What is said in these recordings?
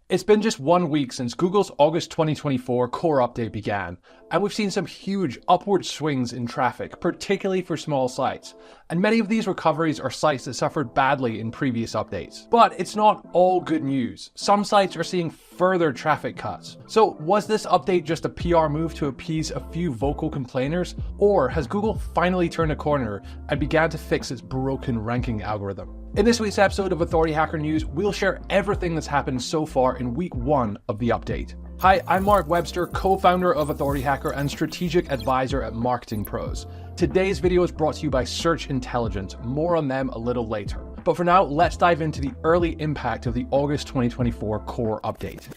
It's been just 1 week since Google's August 2024 core update began, and we've seen some huge upward swings in traffic, particularly for small sites. And many of these recoveries are sites that suffered badly in previous updates. But it's not all good news. Some sites are seeing further traffic cuts. So was this update just a PR move to appease a few vocal complainers? Or has Google finally turned a corner and began to fix its broken ranking algorithm? In this week's episode of Authority Hacker News, we'll share everything that's happened so far in week 1 of the update. Hi, I'm Mark Webster, co-founder of Authority Hacker and strategic advisor at Marketing Pros. Today's video is brought to you by Search Intelligence. More on them a little later. But for now, let's dive into the early impact of the August 2024 core update.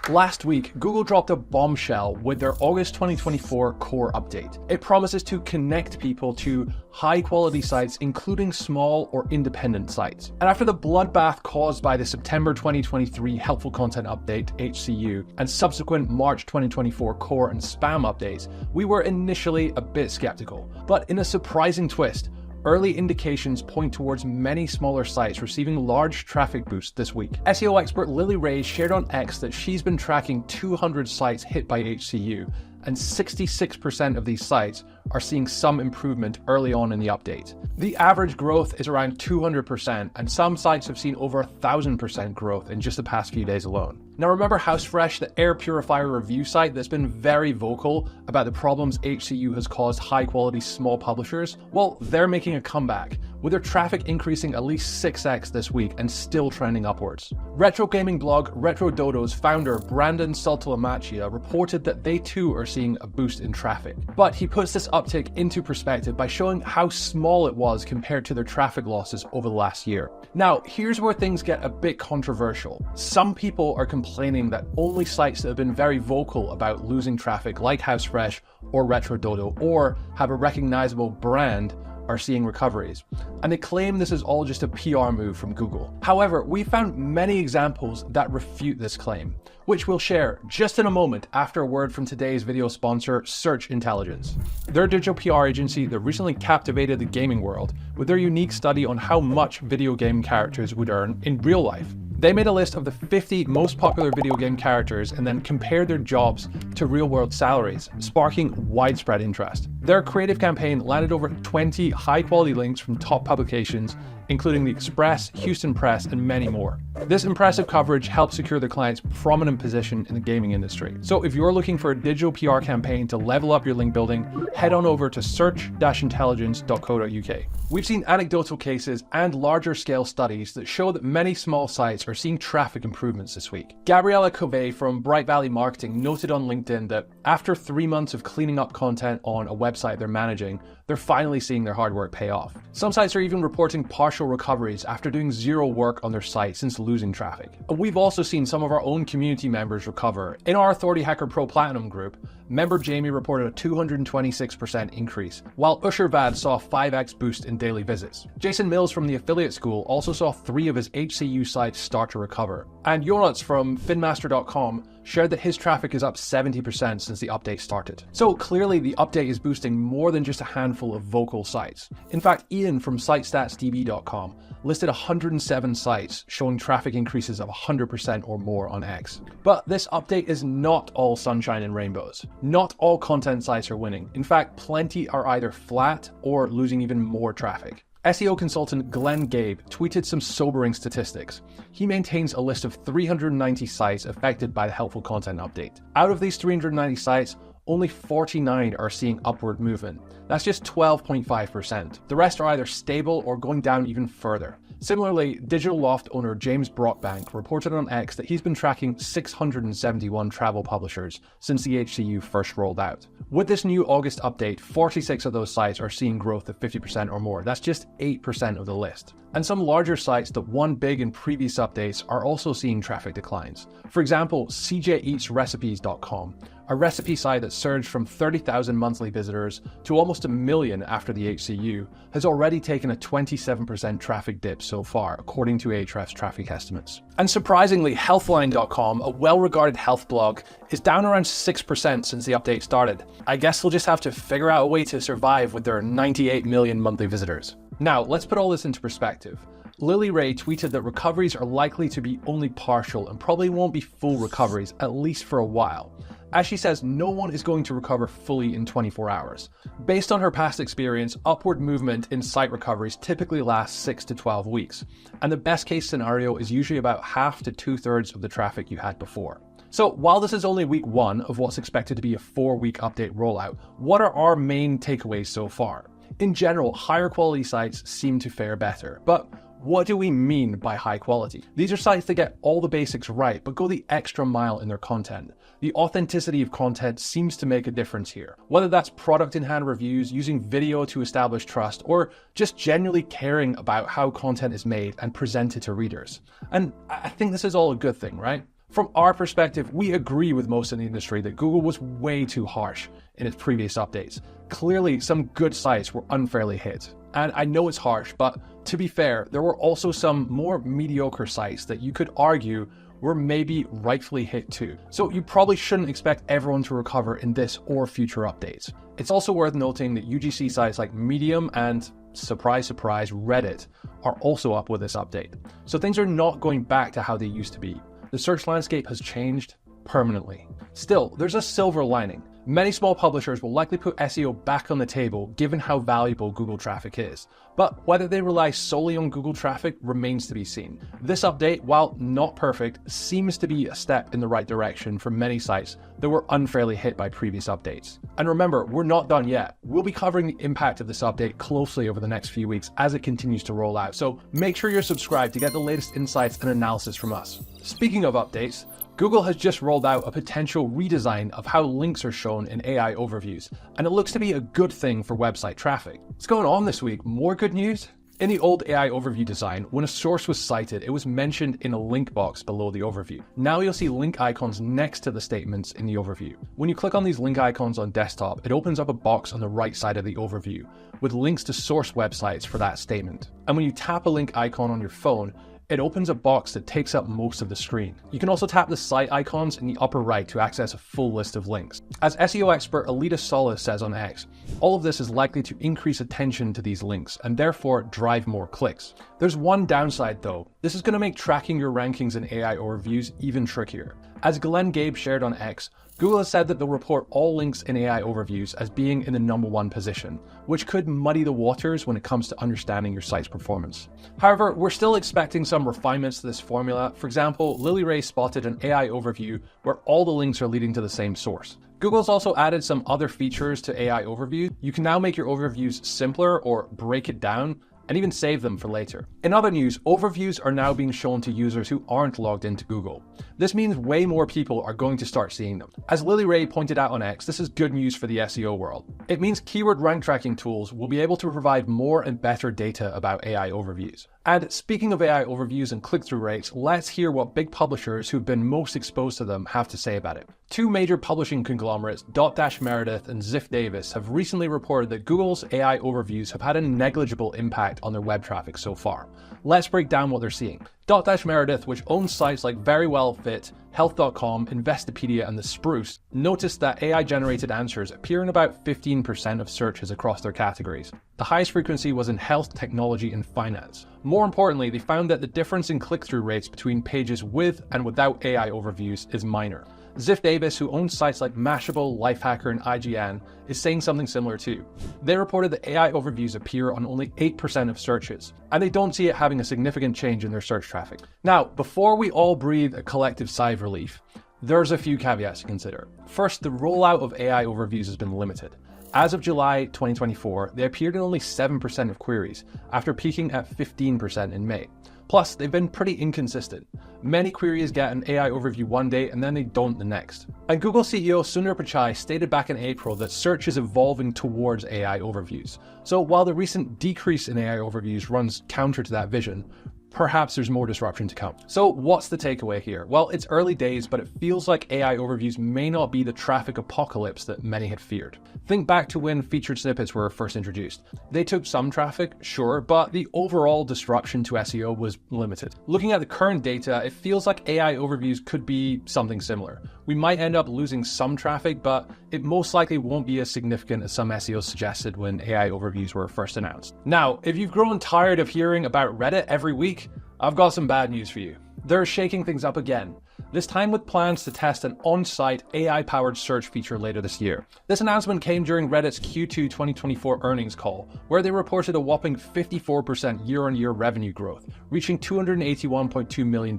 Last week, Google dropped a bombshell with their August 2024 core update. It promises to connect people to high-quality sites, including small or independent sites. And after the bloodbath caused by the September 2023 Helpful Content Update, HCU, and subsequent March 2024 core and spam updates, we were initially a bit skeptical. But in a surprising twist, early indications point towards many smaller sites receiving large traffic boosts this week. SEO expert Lily Ray shared on X that she's been tracking 200 sites hit by HCU, and 66% of these sites are seeing some improvement early on in the update. The average growth is around 200%, and some sites have seen over 1,000% growth in just the past few days alone. Now remember HouseFresh, the air purifier review site that's been very vocal about the problems HCU has caused high-quality small publishers? Well, they're making a comeback, with their traffic increasing at least 6x this week and still trending upwards. Retro gaming blog RetroDodo's founder Brandon Saltalamacchia reported that they too are seeing a boost in traffic. But he puts this uptick into perspective by showing how small it was compared to their traffic losses over the last year. Now, here's where things get a bit controversial. Some people are complaining that only sites that have been very vocal about losing traffic, like HouseFresh or RetroDodo, or have a recognizable brand, are seeing recoveries. And they claim this is all just a PR move from Google. However, we found many examples that refute this claim, which we'll share just in a moment after a word from today's video sponsor, Search Intelligence. They're a digital PR agency that recently captivated the gaming world with their unique study on how much video game characters would earn in real life. They made a list of the 50 most popular video game characters and then compared their jobs to real-world salaries, sparking widespread interest. Their creative campaign landed over 20 high-quality links from top publications, including The Express, Houston Press, and many more. This impressive coverage helped secure their clients' prominent position in the gaming industry. So if you're looking for a digital PR campaign to level up your link building, head on over to search-intelligence.co.uk. We've seen anecdotal cases and larger scale studies that show that many small sites are seeing traffic improvements this week. Gabriella Covey from Bright Valley Marketing noted on LinkedIn that after 3 months of cleaning up content on a website they're managing, they're finally seeing their hard work pay off. Some sites are even reporting partial recoveries after doing zero work on their site since losing traffic. We've also seen some of our own community members recover. In our Authority Hacker Pro Platinum group, member Jamie reported a 226% increase, while Ushervad saw a 5x boost in daily visits. Jason Mills from the Affiliate School also saw 3 of his HCU sites start to recover. And Jonas from finmaster.com shared that his traffic is up 70% since the update started. So clearly the update is boosting more than just a handful of vocal sites. In fact, Ian from sitestatsdb.com listed 107 sites showing traffic increases of 100% or more on X. But this update is not all sunshine and rainbows. Not all content sites are winning. In fact, plenty are either flat or losing even more traffic. SEO consultant Glenn Gabe tweeted some sobering statistics. He maintains a list of 390 sites affected by the Helpful Content Update. Out of these 390 sites, only 49 are seeing upward movement. That's just 12.5%. The rest are either stable or going down even further. Similarly, Digital Loft owner James Brockbank reported on X that he's been tracking 671 travel publishers since the HCU first rolled out. With this new August update, 46 of those sites are seeing growth of 50% or more. That's just 8% of the list. And some larger sites that won big in previous updates are also seeing traffic declines. For example, cjeatsrecipes.com, a recipe site that surged from 30,000 monthly visitors to almost 1 million after the HCU, has already taken a 27% traffic dip so far, according to Ahrefs traffic estimates. And surprisingly, Healthline.com, a well-regarded health blog, is down around 6% since the update started. I guess they'll just have to figure out a way to survive with their 98 million monthly visitors. Now, let's put all this into perspective. Lily Ray tweeted that recoveries are likely to be only partial and probably won't be full recoveries, at least for a while. As she says, no one is going to recover fully in 24 hours. Based on her past experience, upward movement in site recoveries typically lasts 6 to 12 weeks, and the best case scenario is usually about half to 2/3 of the traffic you had before. So while this is only week 1 of what's expected to be a 4-week update rollout, what are our main takeaways so far? In general, higher quality sites seem to fare better, but what do we mean by high quality? These are sites that get all the basics right, but go the extra mile in their content. The authenticity of content seems to make a difference here. Whether that's product in hand reviews, using video to establish trust, or just genuinely caring about how content is made and presented to readers. And I think this is all a good thing, right? From our perspective, we agree with most in the industry that Google was way too harsh in its previous updates. Clearly, some good sites were unfairly hit. And I know it's harsh, but to be fair, there were also some more mediocre sites that you could argue were maybe rightfully hit too. So you probably shouldn't expect everyone to recover in this or future updates. It's also worth noting that UGC sites like Medium and, surprise, surprise, Reddit are also up with this update. So things are not going back to how they used to be. The search landscape has changed permanently. Still, there's a silver lining. Many small publishers will likely put SEO back on the table given how valuable Google traffic is. But whether they rely solely on Google traffic remains to be seen. This update, while not perfect, seems to be a step in the right direction for many sites that were unfairly hit by previous updates. And remember, we're not done yet. We'll be covering the impact of this update closely over the next few weeks as it continues to roll out, so make sure you're subscribed to get the latest insights and analysis from us. Speaking of updates, Google has just rolled out a potential redesign of how links are shown in AI overviews, and it looks to be a good thing for website traffic. What's going on this week? More good news? In the old AI overview design, when a source was cited, it was mentioned in a link box below the overview. Now you'll see link icons next to the statements in the overview. When you click on these link icons on desktop, it opens up a box on the right side of the overview with links to source websites for that statement. And when you tap a link icon on your phone, it opens a box that takes up most of the screen. You can also tap the site icons in the upper right to access a full list of links. As SEO expert Alita Solis says on X, all of this is likely to increase attention to these links and therefore drive more clicks. There's one downside though. This is going to make tracking your rankings in AI overviews even trickier. As Glenn Gabe shared on X, Google has said that they'll report all links in AI overviews as being in the #1 position, which could muddy the waters when it comes to understanding your site's performance. However, we're still expecting some refinements to this formula. For example, Lily Ray spotted an AI overview where all the links are leading to the same source. Google's also added some other features to AI overview. You can now make your overviews simpler or break it down, and even save them for later. In other news, overviews are now being shown to users who aren't logged into Google. This means way more people are going to start seeing them. As Lily Ray pointed out on X, this is good news for the SEO world. It means keyword rank tracking tools will be able to provide more and better data about AI overviews. And speaking of AI overviews and click-through rates, let's hear what big publishers who've been most exposed to them have to say about it. Two major publishing conglomerates, Dotdash Meredith and Ziff Davis, have recently reported that Google's AI overviews have had a negligible impact on their web traffic so far. Let's break down what they're seeing. Dotdash Meredith, which owns sites like VerywellFit, Health.com, Investopedia, and The Spruce, noticed that AI-generated answers appear in about 15% of searches across their categories. The highest frequency was in health, technology, and finance. More importantly, they found that the difference in click-through rates between pages with and without AI overviews is minor. Ziff Davis, who owns sites like Mashable, Lifehacker, and IGN, is saying something similar too. They reported that AI overviews appear on only 8% of searches, and they don't see it having a significant change in their search traffic. Now, before we all breathe a collective sigh of relief, there's a few caveats to consider. First, the rollout of AI overviews has been limited. As of July 2024, they appeared in only 7% of queries, after peaking at 15% in May. Plus, they've been pretty inconsistent. Many queries get an AI overview one day and then they don't the next. And Google CEO Sundar Pichai stated back in April that search is evolving towards AI overviews. So while the recent decrease in AI overviews runs counter to that vision, perhaps there's more disruption to come. So what's the takeaway here? Well, it's early days, but it feels like AI overviews may not be the traffic apocalypse that many had feared. Think back to when featured snippets were first introduced. They took some traffic, sure, but the overall disruption to SEO was limited. Looking at the current data, it feels like AI overviews could be something similar. We might end up losing some traffic, but it most likely won't be as significant as some SEOs suggested when AI overviews were first announced. Now, if you've grown tired of hearing about Reddit every week, I've got some bad news for you. They're shaking things up again, this time with plans to test an on-site AI-powered search feature later this year. This announcement came during Reddit's Q2 2024 earnings call, where they reported a whopping 54% year-on-year revenue growth, reaching $281.2 million.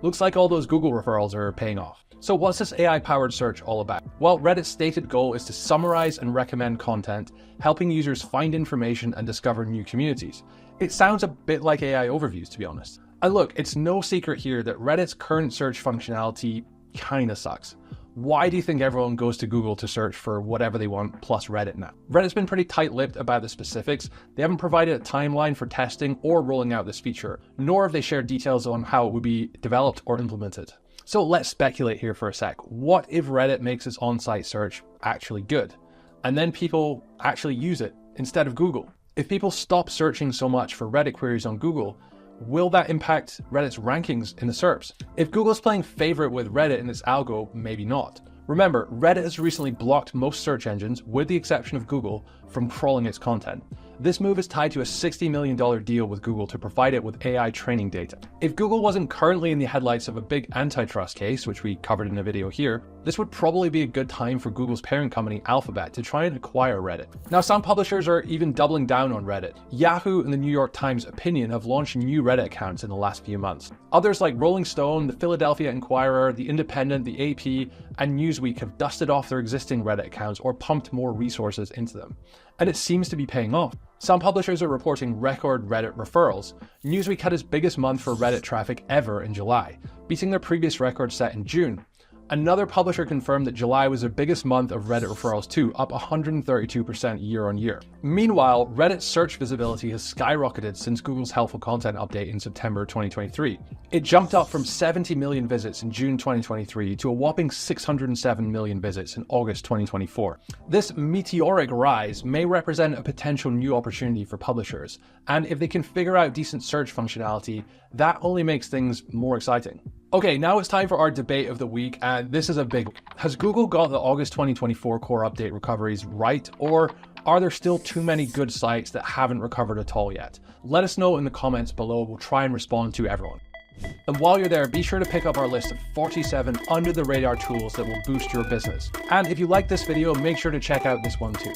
Looks like all those Google referrals are paying off. So what's this AI-powered search all about? Well, Reddit's stated goal is to summarize and recommend content, helping users find information and discover new communities. It sounds a bit like AI overviews, to be honest. And look, it's no secret here that Reddit's current search functionality kinda sucks. Why do you think everyone goes to Google to search for whatever they want plus Reddit now? Reddit's been pretty tight-lipped about the specifics. They haven't provided a timeline for testing or rolling out this feature, nor have they shared details on how it would be developed or implemented. So let's speculate here for a sec. What if Reddit makes its on-site search actually good, and then people actually use it instead of Google? If people stop searching so much for Reddit queries on Google, will that impact Reddit's rankings in the SERPs? If Google's playing favorite with Reddit in its algo, maybe not. Remember, Reddit has recently blocked most search engines, with the exception of Google, from crawling its content. This move is tied to a $60 million deal with Google to provide it with AI training data. If Google wasn't currently in the headlights of a big antitrust case, which we covered in a video here, this would probably be a good time for Google's parent company Alphabet to try and acquire Reddit. Now, some publishers are even doubling down on Reddit. Yahoo and the New York Times Opinion have launched new Reddit accounts in the last few months. Others like Rolling Stone, the Philadelphia Inquirer, the Independent, the AP, and Newsweek have dusted off their existing Reddit accounts or pumped more resources into them. And it seems to be paying off. Some publishers are reporting record Reddit referrals. Newsweek had its biggest month for Reddit traffic ever in July, beating their previous record set in June. Another publisher confirmed that July was their biggest month of Reddit referrals too, up 132% year on year. Meanwhile, Reddit's search visibility has skyrocketed since Google's helpful content update in September 2023. It jumped up from 70 million visits in June 2023 to a whopping 607 million visits in August 2024. This meteoric rise may represent a potential new opportunity for publishers, and if they can figure out decent search functionality, that only makes things more exciting. Okay, now it's time for our debate of the week, and this is a big one. Has Google got the August 2024 core update recoveries right, or are there still too many good sites that haven't recovered at all yet? Let us know in the comments below. We'll try and respond to everyone. And while you're there, be sure to pick up our list of 47 under the radar tools that will boost your business. And if you like this video, make sure to check out this one too.